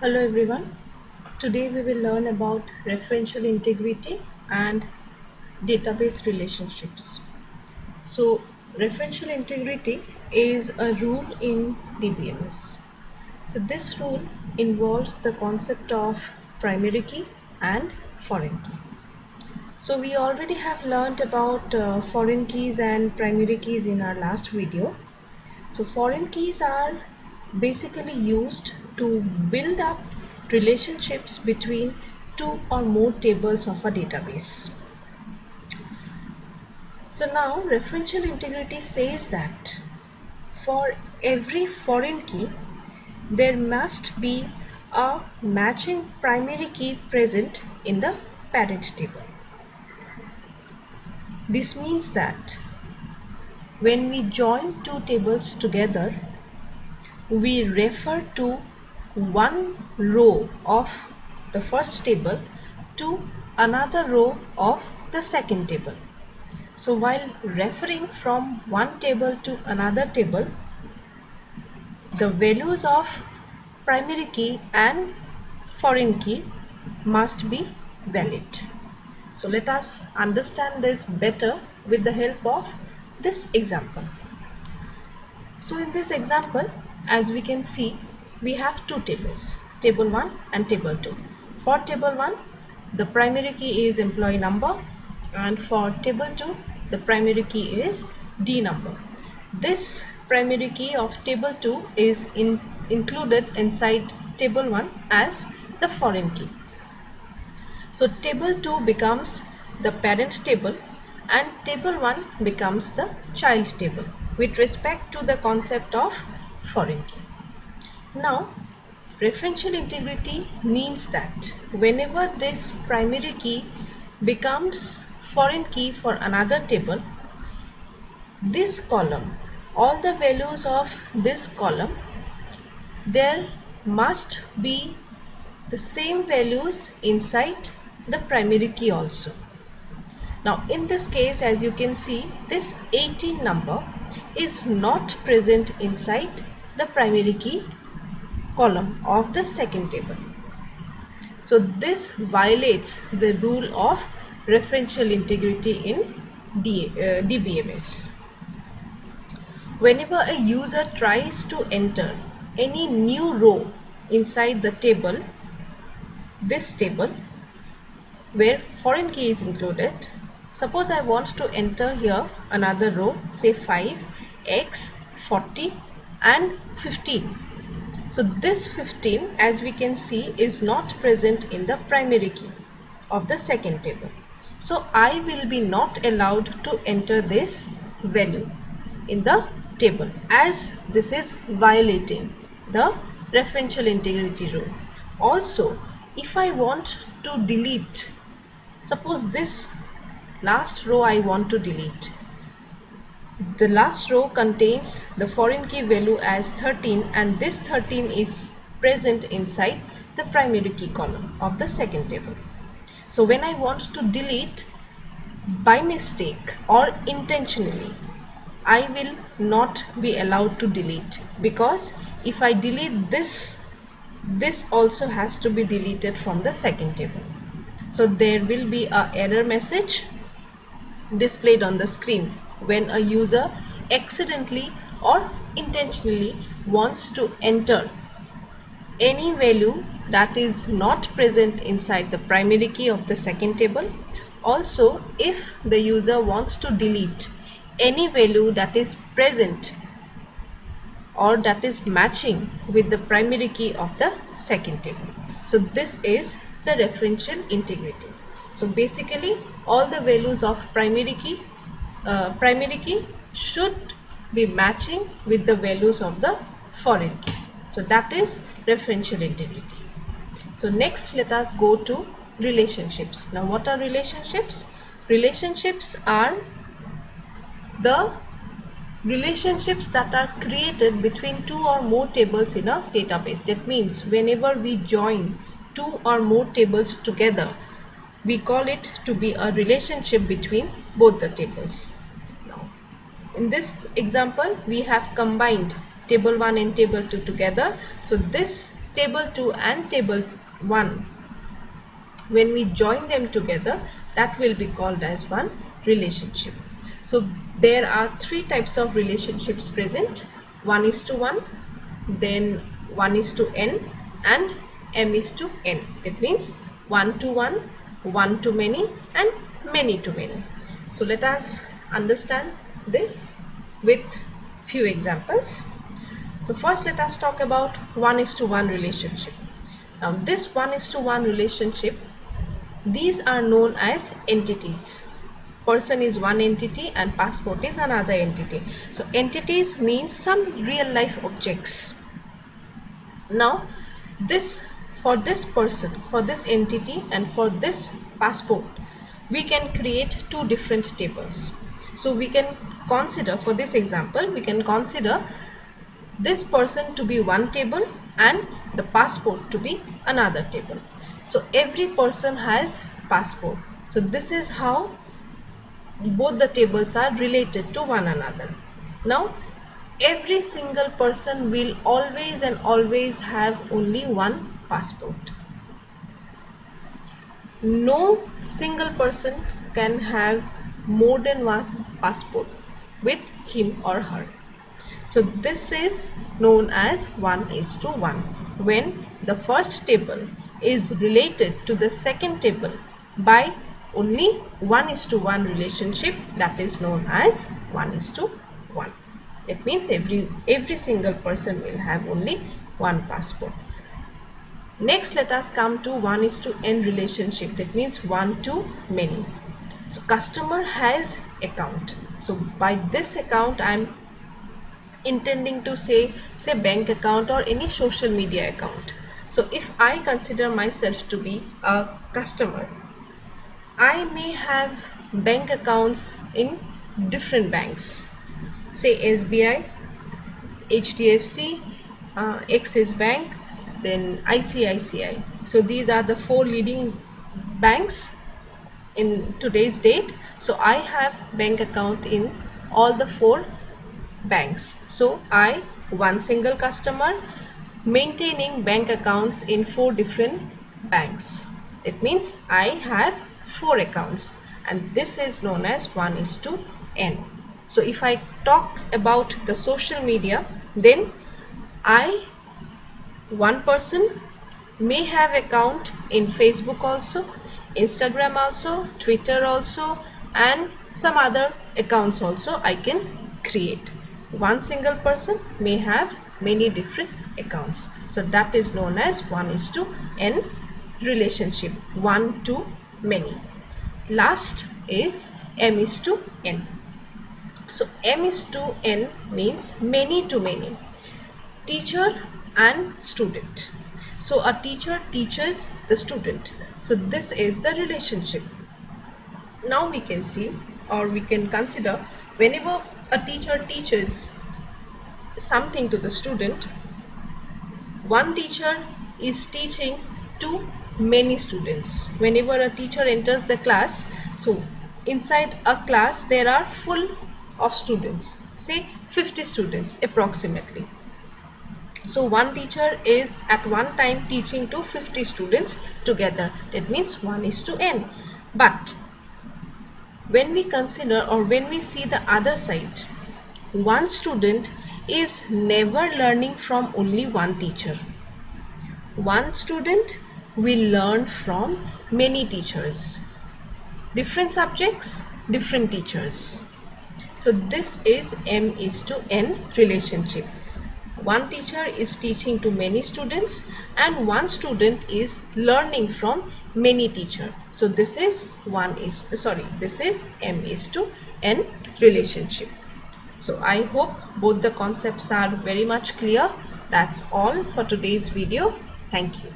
Hello everyone. Today we will learn about referential integrity and database relationships. So, referential integrity is a rule in DBMS. So, this rule involves the concept of primary key and foreign key. So, we already have learned about foreign keys and primary keys in our last video. So foreign keys are basically used to build up relationships between two or more tables of a database. So now referential integrity says that for every foreign key there must be a matching primary key present in the parent table. This means that when we join two tables together, we refer to one row of the first table to another row of the second table. So while referring from one table to another table, the values of primary key and foreign key must be valid. So let us understand this better with the help of this example. So in this example, as we can see, we have two tables, table 1 and table 2. For table 1, the primary key is employee number, and for table 2, the primary key is D number. This primary key of table 2 is included inside table 1 as the foreign key. So table 2 becomes the parent table and table 1 becomes the child table with respect to the concept of foreign key. Now, referential integrity means that whenever this primary key becomes foreign key for another table, this column, all the values of this column, there must be the same values inside the primary key also. Now in this case, as you can see, this 18 number is not present inside the primary key column of the second table. So this violates the rule of referential integrity in DBMS. Whenever a user tries to enter any new row inside the table, this table where foreign key is included, suppose I want to enter here another row, say 5, x, 40 and 15. So this 15, as we can see, is not present in the primary key of the second table. So I will be not allowed to enter this value in the table, as this is violating the referential integrity rule. Also, if I want to delete, suppose this last row I want to delete. The last row contains the foreign key value as 13 and this 13 is present inside the primary key column of the second table. So when I want to delete by mistake or intentionally, I will not be allowed to delete, because if I delete this also has to be deleted from the second table. So there will be an error message displayed on the screen when a user accidentally or intentionally wants to enter any value that is not present inside the primary key of the second table. Also, if the user wants to delete any value that is present or that is matching with the primary key of the second table. So this is the referential integrity. So basically all the values of primary key should be matching with the values of the foreign key. So that is referential integrity. So next, let us go to relationships. Now what are relationships? Relationships are the relationships that are created between two or more tables in a database. That means whenever we join two or more tables together, we call it to be a relationship between both the tables. Now, in this example, we have combined table 1 and table 2 together. So this table 2 and table 1, when we join them together, that will be called as one relationship. So there are three types of relationships present: 1:1, then 1:n, and m:(n). It means 1 to 1, 1 to many, and many to many. So let us understand this with few examples. So first let us talk about 1:1 relationship. Now this 1:1 relationship, these are known as entities. Person is one entity and passport is another entity. So entities means some real life objects. Now for this person, for this entity, and for this passport, we can create two different tables. So we can consider, for this example, we can consider this person to be one table and the passport to be another table. So every person has passport. So this is how both the tables are related to one another. Now every single person will always and always have only one passport. No single person can have more than one passport with him or her. So this is known as 1:1, when the first table is related to the second table by only 1:1 relationship, that is known as 1:1. It means every single person will have only one passport. Next, let us come to 1:n relationship. That means 1 to many. So customer has account. So by this account, I am intending to say bank account or any social media account. So if I consider myself to be a customer, I may have bank accounts in different banks, say SBI, HDFC, Axis Bank, then ICICI. So these are the four leading banks in today's date. So I have bank account in all the four banks. So I, one single customer, maintaining bank accounts in four different banks. It means I have four accounts, and this is known as 1:n. So if I talk about the social media, then one person may have account in Facebook also, Instagram also, Twitter also, and some other accounts also I can create. One single person may have many different accounts. So that is known as 1:n relationship, one to many. Last is m:(n). So m:(n) means many to many. Teacher and student. So a teacher teaches the student. So this is the relationship. Now we can see, or we can consider, whenever a teacher teaches something to the student, one teacher is teaching to many students. Whenever a teacher enters the class, so inside a class there are full of students, say 50 students approximately. So one teacher is at one time teaching to 50 students together. That means 1:n. But when we consider, or when we see the other side, one student is never learning from only one teacher. One student will learn from many teachers. Different subjects, different teachers. So this is m:(n) relationship. One teacher is teaching to many students and one student is learning from many teachers. So this is this is m:(n) relationship. So I hope both the concepts are very much clear. That's all for today's video. Thank you.